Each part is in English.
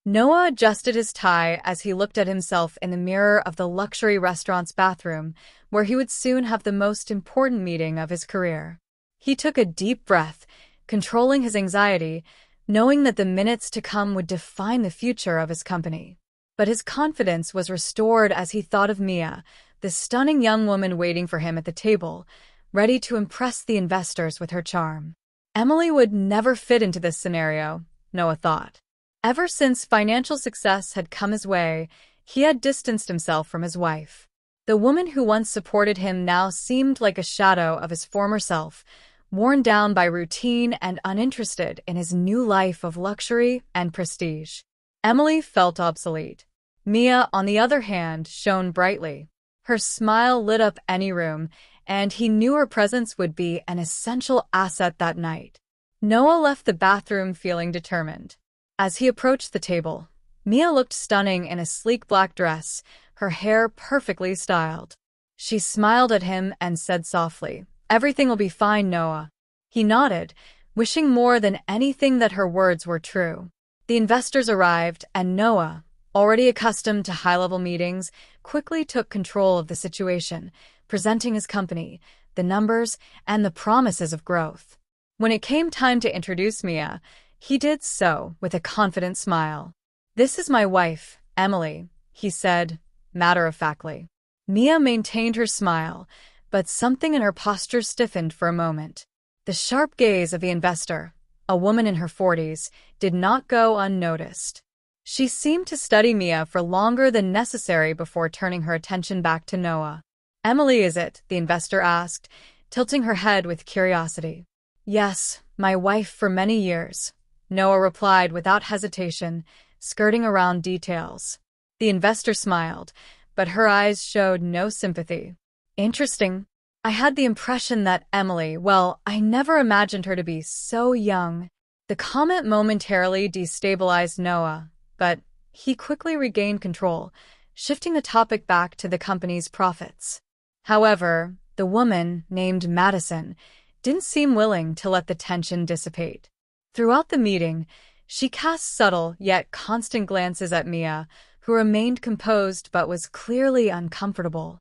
Noah adjusted his tie as he looked at himself in the mirror of the luxury restaurant's bathroom, where he would soon have the most important meeting of his career. He took a deep breath, controlling his anxiety, knowing that the minutes to come would define the future of his company. But his confidence was restored as he thought of Mia, the stunning young woman waiting for him at the table, ready to impress the investors with her charm. Emily would never fit into this scenario, Noah thought. Ever since financial success had come his way, he had distanced himself from his wife. The woman who once supported him now seemed like a shadow of his former self, worn down by routine and uninterested in his new life of luxury and prestige. Emily felt obsolete. Mia, on the other hand, shone brightly. Her smile lit up any room, and he knew her presence would be an essential asset that night. Noah left the bathroom feeling determined. As he approached the table, Mia looked stunning in a sleek black dress, her hair perfectly styled. She smiled at him and said softly, "Everything will be fine, Noah." He nodded, wishing more than anything that her words were true. The investors arrived, and Noah, already accustomed to high-level meetings, quickly took control of the situation, presenting his company, the numbers, and the promises of growth. When it came time to introduce Mia, he did so with a confident smile. "This is my wife, Emily," he said, matter-of-factly. Mia maintained her smile, but something in her posture stiffened for a moment. The sharp gaze of the investor, a woman in her 40s, did not go unnoticed. She seemed to study Mia for longer than necessary before turning her attention back to Noah. "Emily, is it?" the investor asked, tilting her head with curiosity. "Yes, my wife for many years," Noah replied without hesitation, skirting around details. The investor smiled, but her eyes showed no sympathy. "Interesting. I had the impression that Emily, well, I never imagined her to be so young." The comment momentarily destabilized Noah, but he quickly regained control, shifting the topic back to the company's profits. However, the woman, named Madison, didn't seem willing to let the tension dissipate. Throughout the meeting, she cast subtle yet constant glances at Mia, who remained composed but was clearly uncomfortable.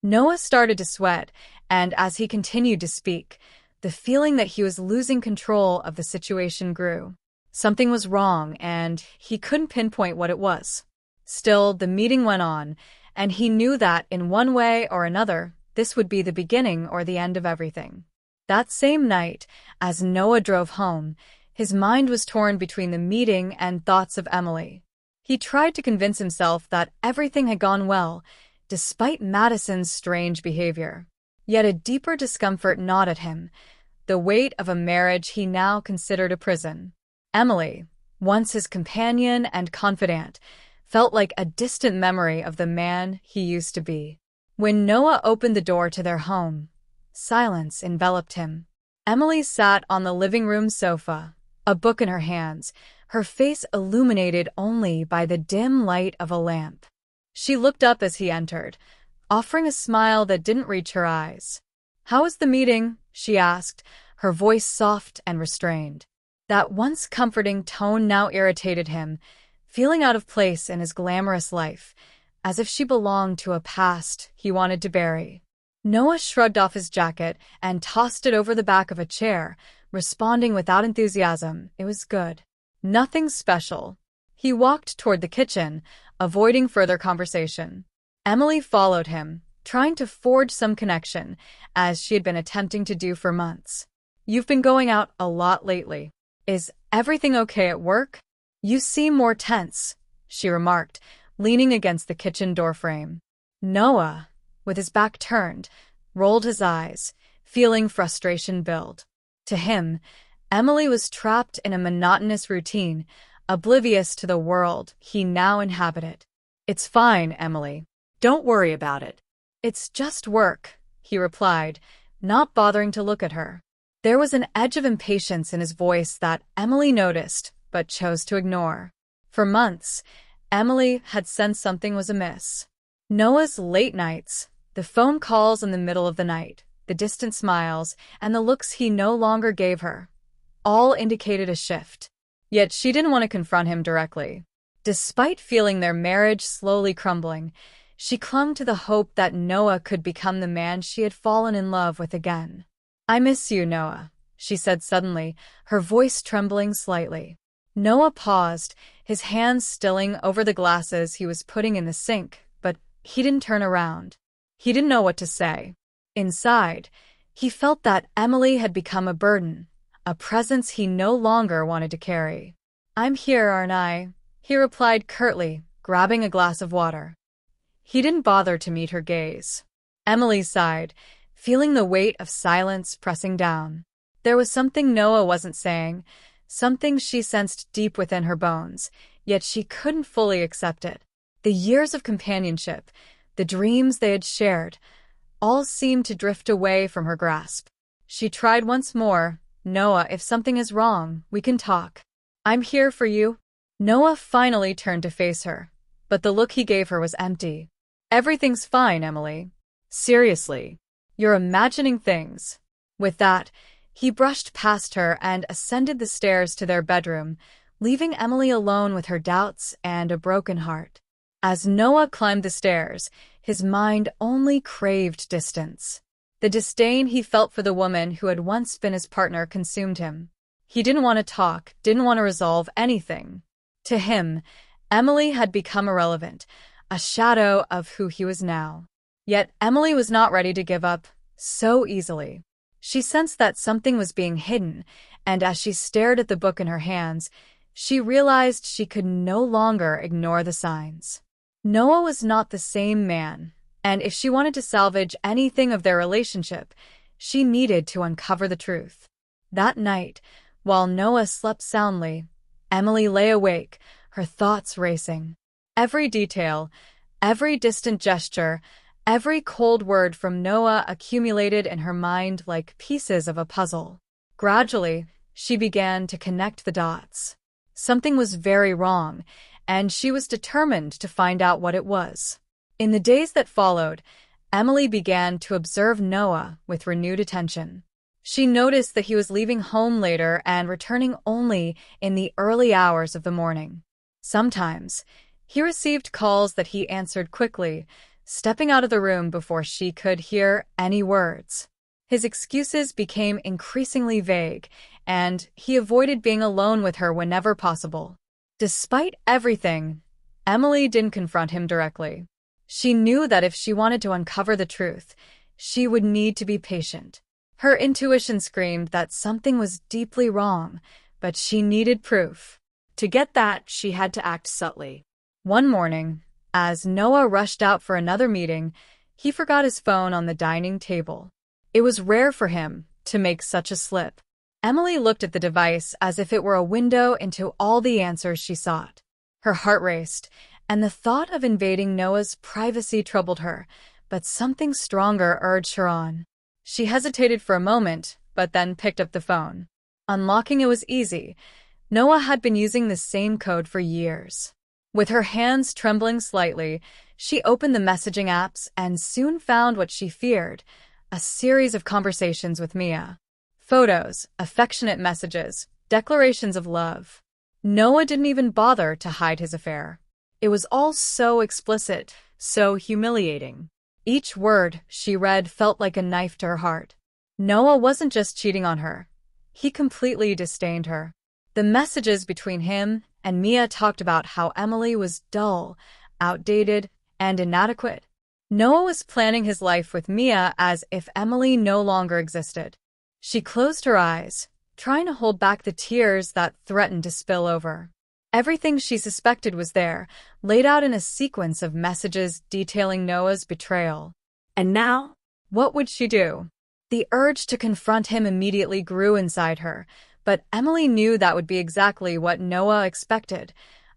Noah started to sweat, and as he continued to speak, the feeling that he was losing control of the situation grew. Something was wrong, and he couldn't pinpoint what it was. Still, the meeting went on, and he knew that, in one way or another, this would be the beginning or the end of everything. That same night, as Noah drove home, his mind was torn between the meeting and thoughts of Emily. He tried to convince himself that everything had gone well, despite Madison's strange behavior. Yet a deeper discomfort gnawed at him, the weight of a marriage he now considered a prison. Emily, once his companion and confidant, felt like a distant memory of the man he used to be. When Noah opened the door to their home, silence enveloped him. Emily sat on the living room sofa, a book in her hands, her face illuminated only by the dim light of a lamp. She looked up as he entered, offering a smile that didn't reach her eyes. "How was the meeting?" she asked, her voice soft and restrained. That once comforting tone now irritated him, feeling out of place in his glamorous life, as if she belonged to a past he wanted to bury. Noah shrugged off his jacket and tossed it over the back of a chair, responding without enthusiasm, "It was good. Nothing special." He walked toward the kitchen, avoiding further conversation. Emily followed him, trying to forge some connection, as she had been attempting to do for months. "You've been going out a lot lately. Is everything okay at work? You seem more tense," she remarked, leaning against the kitchen doorframe. Noah, with his back turned, rolled his eyes, feeling frustration build. To him, Emily was trapped in a monotonous routine, oblivious to the world he now inhabited. "It's fine, Emily. Don't worry about it." "It's just work," he replied, not bothering to look at her. There was an edge of impatience in his voice that Emily noticed, but chose to ignore. For months, Emily had sensed something was amiss. Noah's late nights, the phone calls in the middle of the night, the distant smiles, and the looks he no longer gave her, all indicated a shift. Yet she didn't want to confront him directly. Despite feeling their marriage slowly crumbling, she clung to the hope that Noah could become the man she had fallen in love with again. "I miss you, Noah," she said suddenly, her voice trembling slightly. Noah paused, his hands stilling over the glasses he was putting in the sink, but he didn't turn around. He didn't know what to say. Inside, he felt that Emily had become a burden, a presence he no longer wanted to carry. "I'm here, aren't I?" he replied curtly, grabbing a glass of water. He didn't bother to meet her gaze. Emily sighed, feeling the weight of silence pressing down. There was something Noah wasn't saying, something she sensed deep within her bones, yet she couldn't fully accept it. The years of companionship, the dreams they had shared, all seemed to drift away from her grasp. She tried once more. "Noah, if something is wrong, we can talk. I'm here for you." Noah finally turned to face her, but the look he gave her was empty. "Everything's fine, Emily. Seriously. You're imagining things." With that, he brushed past her and ascended the stairs to their bedroom, leaving Emily alone with her doubts and a broken heart. As Noah climbed the stairs, his mind only craved distance. The disdain he felt for the woman who had once been his partner consumed him. He didn't want to talk, didn't want to resolve anything. To him, Emily had become irrelevant, a shadow of who he was now. Yet Emily was not ready to give up so easily. She sensed that something was being hidden, and as she stared at the book in her hands, she realized she could no longer ignore the signs. Noah was not the same man, and if she wanted to salvage anything of their relationship, she needed to uncover the truth. That night, while Noah slept soundly, Emily lay awake, her thoughts racing. Every detail, every distant gesture, every cold word from Noah accumulated in her mind like pieces of a puzzle. Gradually, she began to connect the dots. Something was very wrong, and she was determined to find out what it was. In the days that followed, Emily began to observe Noah with renewed attention. She noticed that he was leaving home later and returning only in the early hours of the morning. Sometimes, he received calls that he answered quickly, stepping out of the room before she could hear any words. His excuses became increasingly vague, and he avoided being alone with her whenever possible. Despite everything, Emily didn't confront him directly. She knew that if she wanted to uncover the truth, she would need to be patient. Her intuition screamed that something was deeply wrong, but she needed proof. To get that, she had to act subtly. One morning, as Noah rushed out for another meeting, he forgot his phone on the dining table. It was rare for him to make such a slip. Emily looked at the device as if it were a window into all the answers she sought. Her heart raced, and the thought of invading Noah's privacy troubled her, but something stronger urged her on. She hesitated for a moment, but then picked up the phone. Unlocking it was easy. Noah had been using the same code for years. With her hands trembling slightly, she opened the messaging apps and soon found what she feared, a series of conversations with Mia. Photos, affectionate messages, declarations of love. Noah didn't even bother to hide his affair. It was all so explicit, so humiliating. Each word she read felt like a knife to her heart. Noah wasn't just cheating on her. He completely disdained her. The messages between him and Mia talked about how Emily was dull, outdated, and inadequate. Noah was planning his life with Mia as if Emily no longer existed. She closed her eyes, trying to hold back the tears that threatened to spill over. Everything she suspected was there, laid out in a sequence of messages detailing Noah's betrayal. And now, what would she do? The urge to confront him immediately grew inside her, but Emily knew that would be exactly what Noah expected,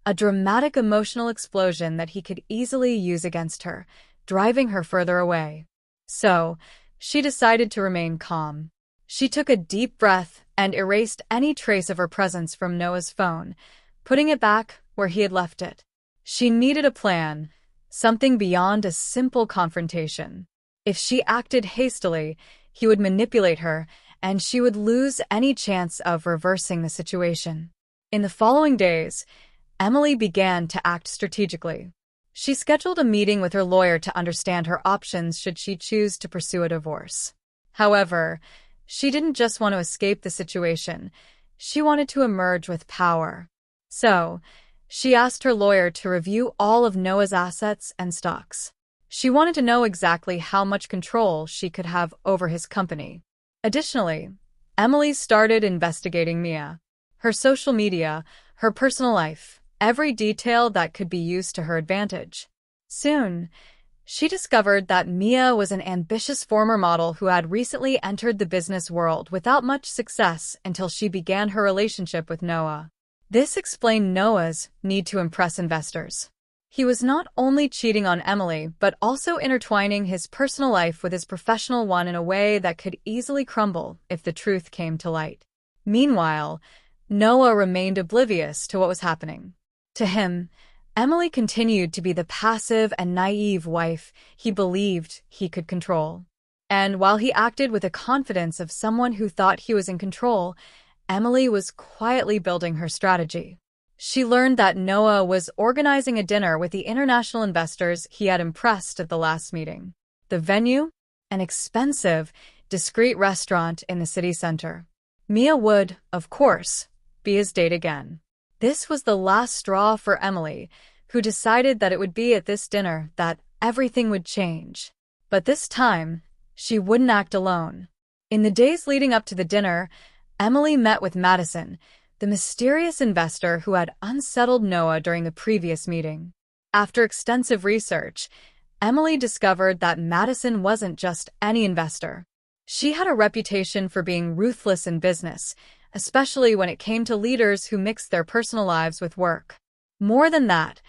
a dramatic emotional explosion that he could easily use against her, driving her further away. So, she decided to remain calm. She took a deep breath and erased any trace of her presence from Noah's phone, putting it back where he had left it. She needed a plan, something beyond a simple confrontation. If she acted hastily, he would manipulate her, and she would lose any chance of reversing the situation. In the following days, Emily began to act strategically. She scheduled a meeting with her lawyer to understand her options should she choose to pursue a divorce. However, she didn't just want to escape the situation. She wanted to emerge with power. So, she asked her lawyer to review all of Noah's assets and stocks. She wanted to know exactly how much control she could have over his company. Additionally, Emily started investigating Mia. Her social media, her personal life, every detail that could be used to her advantage. Soon, she discovered that Mia was an ambitious former model who had recently entered the business world without much success until she began her relationship with Noah. This explained Noah's need to impress investors. He was not only cheating on Emily, but also intertwining his personal life with his professional one in a way that could easily crumble if the truth came to light. Meanwhile, Noah remained oblivious to what was happening. To him, Emily continued to be the passive and naive wife he believed he could control. And while he acted with the confidence of someone who thought he was in control, Emily was quietly building her strategy. She learned that Noah was organizing a dinner with the international investors he had impressed at the last meeting. The venue? An expensive, discreet restaurant in the city center. Mia would, of course, be his date again. This was the last straw for Emily, who decided that it would be at this dinner that everything would change. But this time, she wouldn't act alone. In the days leading up to the dinner, Emily met with Madison, the mysterious investor who had unsettled Noah during the previous meeting. After extensive research, Emily discovered that Madison wasn't just any investor. She had a reputation for being ruthless in business, especially when it came to leaders who mixed their personal lives with work. More than that,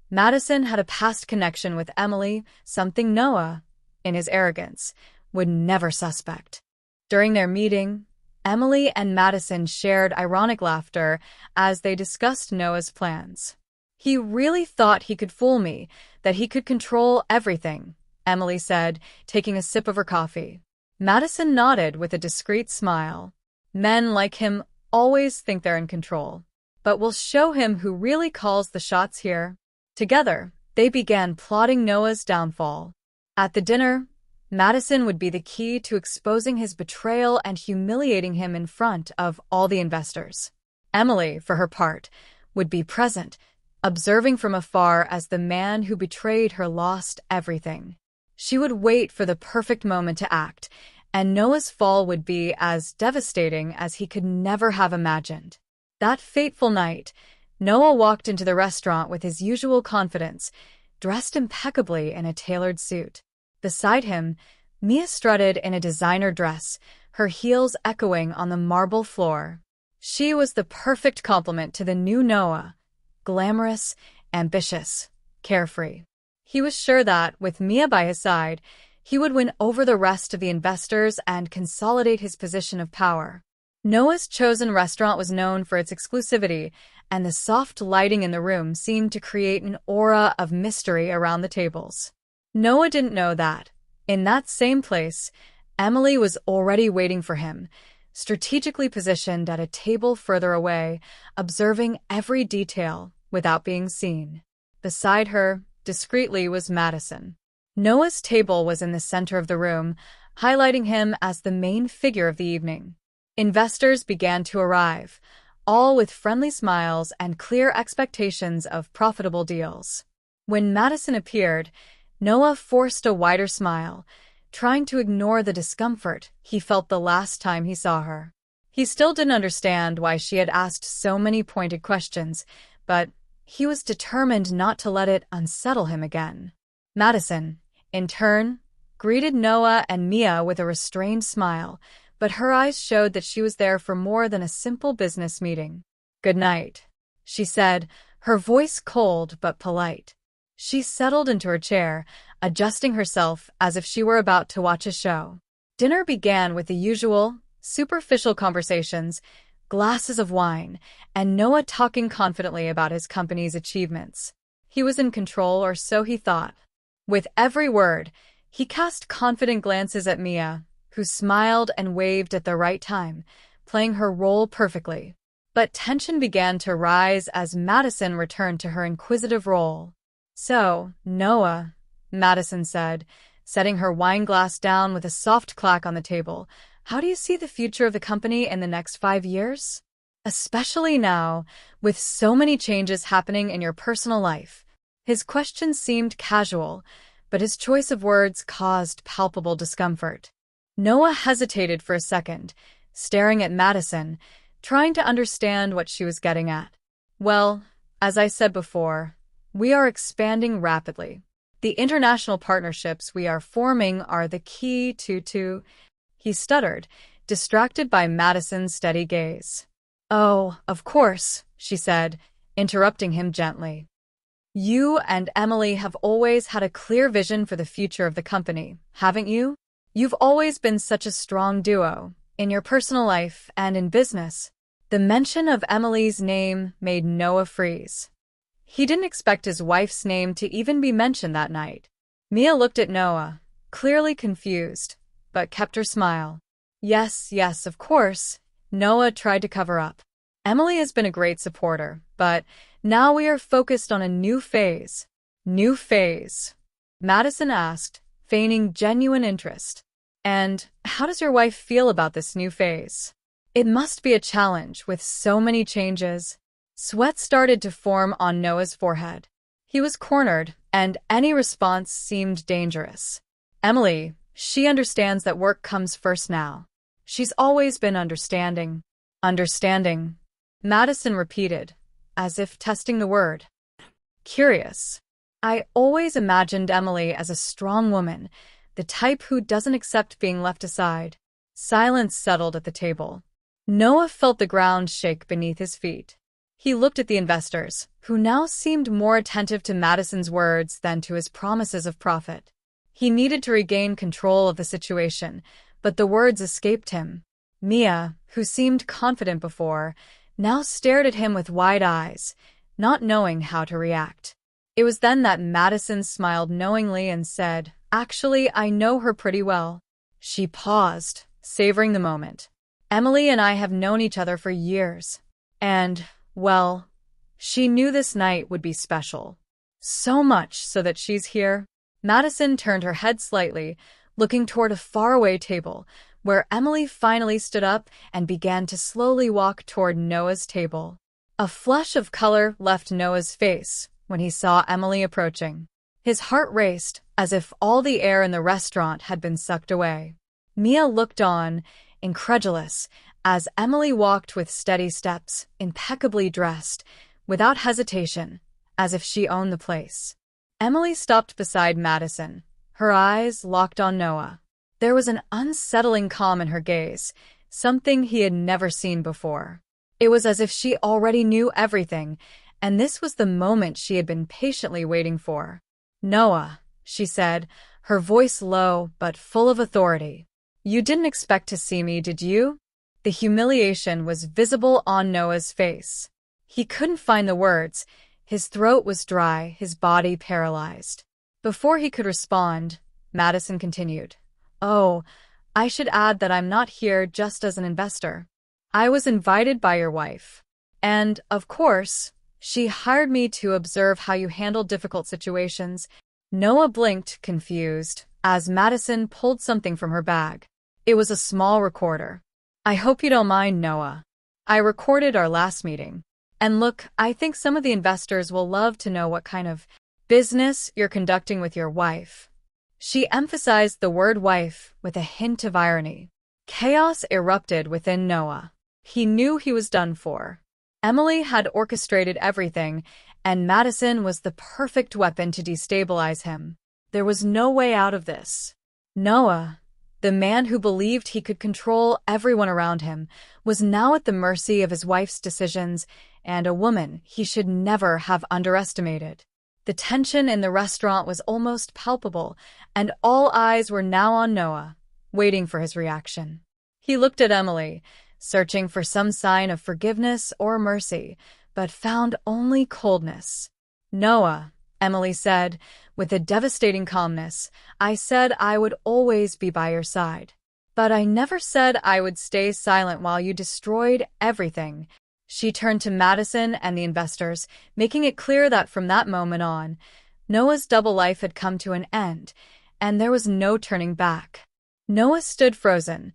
Madison had a past connection with Emily, something Noah, in his arrogance, would never suspect. During their meeting, Emily and Madison shared ironic laughter as they discussed Noah's plans. "He really thought he could fool me, that he could control everything," Emily said, taking a sip of her coffee. Madison nodded with a discreet smile. "Men like him always think they're in control. But we'll show him who really calls the shots here." Together, they began plotting Noah's downfall. At the dinner, Madison would be the key to exposing his betrayal and humiliating him in front of all the investors. Emily, for her part, would be present, observing from afar as the man who betrayed her lost everything. She would wait for the perfect moment to act, and Noah's fall would be as devastating as he could never have imagined. That fateful night, Noah walked into the restaurant with his usual confidence, dressed impeccably in a tailored suit. Beside him, Mia strutted in a designer dress, her heels echoing on the marble floor. She was the perfect complement to the new Noah, glamorous, ambitious, carefree. He was sure that, with Mia by his side, he would win over the rest of the investors and consolidate his position of power. Noah's chosen restaurant was known for its exclusivity, and the soft lighting in the room seemed to create an aura of mystery around the tables. Noah didn't know that, in that same place, Emily was already waiting for him, strategically positioned at a table further away, observing every detail without being seen. Beside her, discreetly, was Madison. Noah's table was in the center of the room, highlighting him as the main figure of the evening. Investors began to arrive, all with friendly smiles and clear expectations of profitable deals. When Madison appeared, Noah forced a wider smile, trying to ignore the discomfort he felt the last time he saw her. He still didn't understand why she had asked so many pointed questions, but he was determined not to let it unsettle him again. Madison, in turn, greeted Noah and Mia with a restrained smile, but her eyes showed that she was there for more than a simple business meeting. "Good night," she said, her voice cold but polite. She settled into her chair, adjusting herself as if she were about to watch a show. Dinner began with the usual, superficial conversations, glasses of wine, and Noah talking confidently about his company's achievements. He was in control, or so he thought. With every word, he cast confident glances at Mia, who smiled and waved at the right time, playing her role perfectly. But tension began to rise as Madison returned to her inquisitive role. "So, Noah," Madison said, setting her wine glass down with a soft clack on the table, "how do you see the future of the company in the next 5 years? Especially now, with so many changes happening in your personal life." His question seemed casual, but his choice of words caused palpable discomfort. Noah hesitated for a second, staring at Madison, trying to understand what she was getting at. "Well, as I said before, we are expanding rapidly. The international partnerships we are forming are the key to—" He stuttered, distracted by Madison's steady gaze. "Oh, of course," she said, interrupting him gently. "You and Emily have always had a clear vision for the future of the company, haven't you? You've always been such a strong duo, in your personal life and in business." The mention of Emily's name made Noah freeze. He didn't expect his wife's name to even be mentioned that night. Mia looked at Noah, clearly confused, but kept her smile. Yes, of course," Noah tried to cover up. "Emily has been a great supporter, but now we are focused on a new phase." "New phase?" Madison asked, feigning genuine interest. "And how does your wife feel about this new phase?" "It must be a challenge with so many changes." Sweat started to form on Noah's forehead. He was cornered, and any response seemed dangerous. "Emily, she understands that work comes first now. She's always been understanding." "Understanding," Madison repeated, as if testing the word. "Curious. I always imagined Emily as a strong woman, the type who doesn't accept being left aside." Silence settled at the table. Noah felt the ground shake beneath his feet. He looked at the investors, who now seemed more attentive to Madison's words than to his promises of profit. He needed to regain control of the situation, but the words escaped him. Mia, who seemed confident before, now stared at him with wide eyes, not knowing how to react. It was then that Madison smiled knowingly and said, "Actually, I know her pretty well." She paused, savoring the moment. "Emily and I have known each other for years. And, well, she knew this night would be special. So much so that she's here." Madison turned her head slightly, looking toward a faraway table, where Emily finally stood up and began to slowly walk toward Noah's table. A flush of color left Noah's face when he saw Emily approaching. His heart raced as if all the air in the restaurant had been sucked away. Mia looked on, incredulous, as Emily walked with steady steps, impeccably dressed, without hesitation, as if she owned the place. Emily stopped beside Madison, her eyes locked on Noah. There was an unsettling calm in her gaze, something he had never seen before. It was as if she already knew everything, and this was the moment she had been patiently waiting for. "Noah," she said, her voice low but full of authority. "You didn't expect to see me, did you?" The humiliation was visible on Noah's face. He couldn't find the words. His throat was dry, his body paralyzed. Before he could respond, Madison continued, "Oh, I should add that I'm not here just as an investor. I was invited by your wife. And, of course, she hired me to observe how you handle difficult situations." Noah blinked, confused, as Madison pulled something from her bag. It was a small recorder. "I hope you don't mind, Noah. I recorded our last meeting. And look, I think some of the investors will love to know what kind of business you're conducting with your wife." She emphasized the word wife with a hint of irony. Chaos erupted within Noah. He knew he was done for. Emily had orchestrated everything, and Madison was the perfect weapon to destabilize him. There was no way out of this. Noah, the man who believed he could control everyone around him, was now at the mercy of his wife's decisions and a woman he should never have underestimated. The tension in the restaurant was almost palpable, and all eyes were now on Noah, waiting for his reaction. He looked at Emily, searching for some sign of forgiveness or mercy, but found only coldness. "Noah," Emily said, with a devastating calmness, "I said I would always be by your side. But I never said I would stay silent while you destroyed everything." She turned to Madison and the investors, making it clear that from that moment on, Noah's double life had come to an end, and there was no turning back. Noah stood frozen,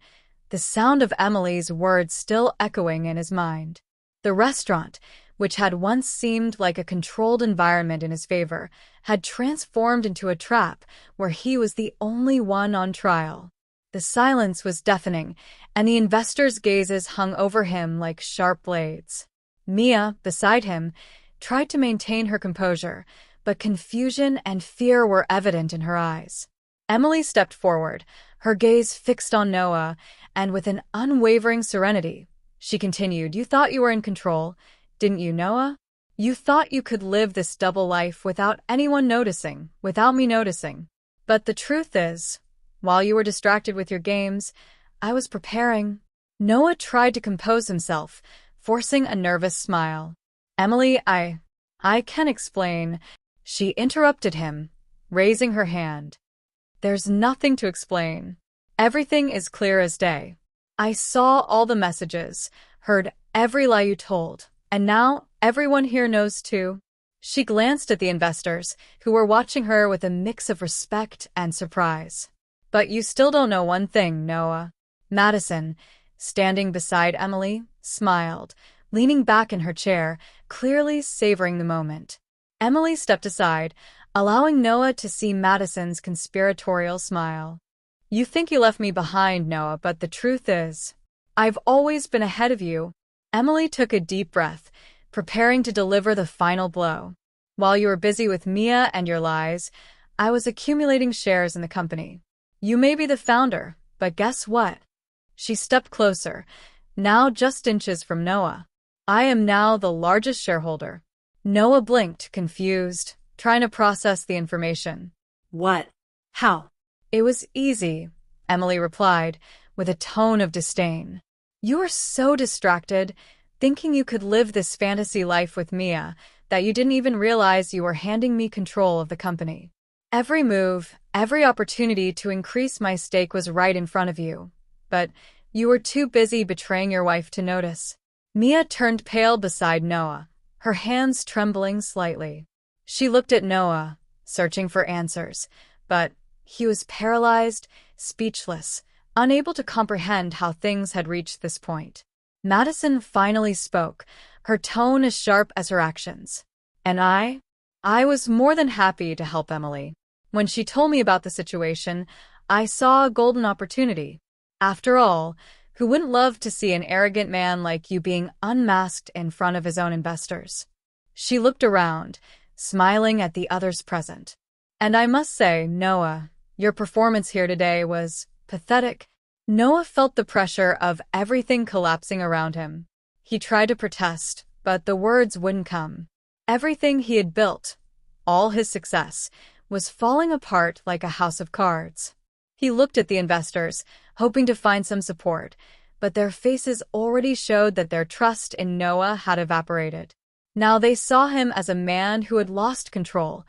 the sound of Emily's words still echoing in his mind. The restaurant, which had once seemed like a controlled environment in his favor, had transformed into a trap where he was the only one on trial. The silence was deafening, and the investors' gazes hung over him like sharp blades. Mia, beside him, tried to maintain her composure, but confusion and fear were evident in her eyes. Emily stepped forward, her gaze fixed on Noah, and with an unwavering serenity, she continued, "You thought you were in control, didn't you, Noah? You thought you could live this double life without anyone noticing, without me noticing. But the truth is, while you were distracted with your games, I was preparing." Noah tried to compose himself, forcing a nervous smile. "Emily, I can explain," she interrupted him, raising her hand. "There's nothing to explain. Everything is clear as day. I saw all the messages, heard every lie you told, and now everyone here knows too." She glanced at the investors, who were watching her with a mix of respect and surprise. "But you still don't know one thing, Noah." Madison, standing beside Emily, smiled, leaning back in her chair, clearly savoring the moment. Emily stepped aside, allowing Noah to see Madison's conspiratorial smile. "You think you left me behind, Noah, but the truth is, I've always been ahead of you." Emily took a deep breath, preparing to deliver the final blow. "While you were busy with Mia and your lies, I was accumulating shares in the company. You may be the founder, but guess what?" She stepped closer, now just inches from Noah. "I am now the largest shareholder." Noah blinked, confused, trying to process the information. "What? How?" "It was easy," Emily replied, with a tone of disdain. "You were so distracted, thinking you could live this fantasy life with Mia, that you didn't even realize you were handing me control of the company. Every move, every opportunity to increase my stake was right in front of you. But you were too busy betraying your wife to notice." Mia turned pale beside Noah, her hands trembling slightly. She looked at Noah, searching for answers, but he was paralyzed, speechless, unable to comprehend how things had reached this point. Madison finally spoke, her tone as sharp as her actions. "And I was more than happy to help Emily. When she told me about the situation, I saw a golden opportunity. After all, who wouldn't love to see an arrogant man like you being unmasked in front of his own investors?" She looked around, smiling at the others present. "And I must say, Noah, your performance here today was pathetic." Noah felt the pressure of everything collapsing around him. He tried to protest, but the words wouldn't come. Everything he had built, all his success, was falling apart like a house of cards. He looked at the investors, hoping to find some support, but their faces already showed that their trust in Noah had evaporated. Now they saw him as a man who had lost control,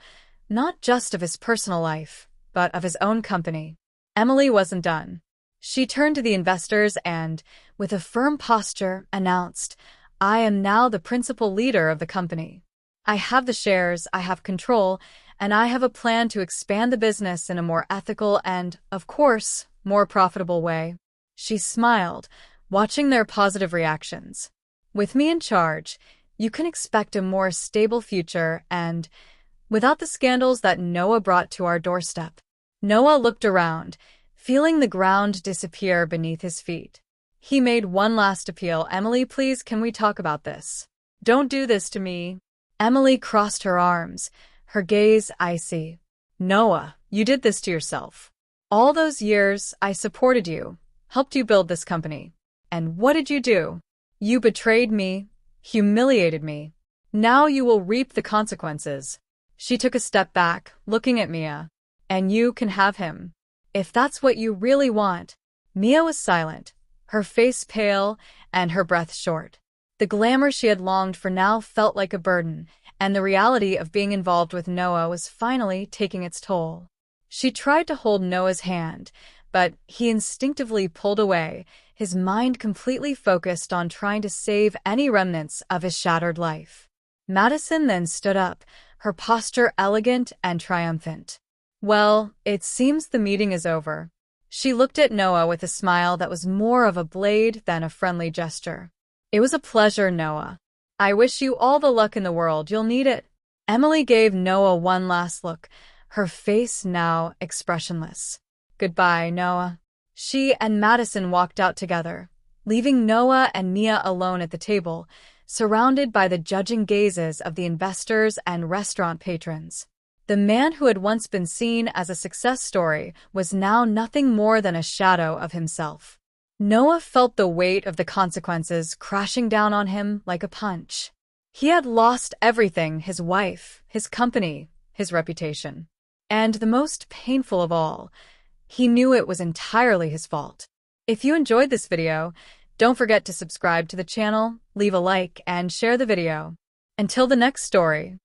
not just of his personal life, but of his own company. Emily wasn't done. She turned to the investors and, with a firm posture, announced, "I am now the principal leader of the company. I have the shares, I have control, and I have a plan to expand the business in a more ethical and, of course, more profitable way." She smiled, watching their positive reactions. "With me in charge, you can expect a more stable future and, without the scandals that Noah brought to our doorstep." Noah looked around, feeling the ground disappear beneath his feet. He made one last appeal. "Emily, please, can we talk about this? Don't do this to me." Emily crossed her arms, her gaze icy. "Noah, you did this to yourself. All those years, I supported you, helped you build this company. And what did you do? You betrayed me, humiliated me. Now you will reap the consequences." She took a step back, looking at Mia. "And you can have him, if that's what you really want." Mia was silent, her face pale and her breath short. The glamour she had longed for now felt like a burden, and the reality of being involved with Noah was finally taking its toll. She tried to hold Noah's hand, but he instinctively pulled away, his mind completely focused on trying to save any remnants of his shattered life. Madison then stood up, her posture elegant and triumphant. "Well, it seems the meeting is over." She looked at Noah with a smile that was more of a blade than a friendly gesture. "It was a pleasure, Noah. I wish you all the luck in the world. You'll need it." Emily gave Noah one last look, her face now expressionless. "Goodbye, Noah." She and Madison walked out together, leaving Noah and Mia alone at the table, surrounded by the judging gazes of the investors and restaurant patrons. The man who had once been seen as a success story was now nothing more than a shadow of himself. Noah felt the weight of the consequences crashing down on him like a punch. He had lost everything: his wife, his company, his reputation. And the most painful of all, he knew it was entirely his fault. If you enjoyed this video, don't forget to subscribe to the channel, leave a like, and share the video. Until the next story.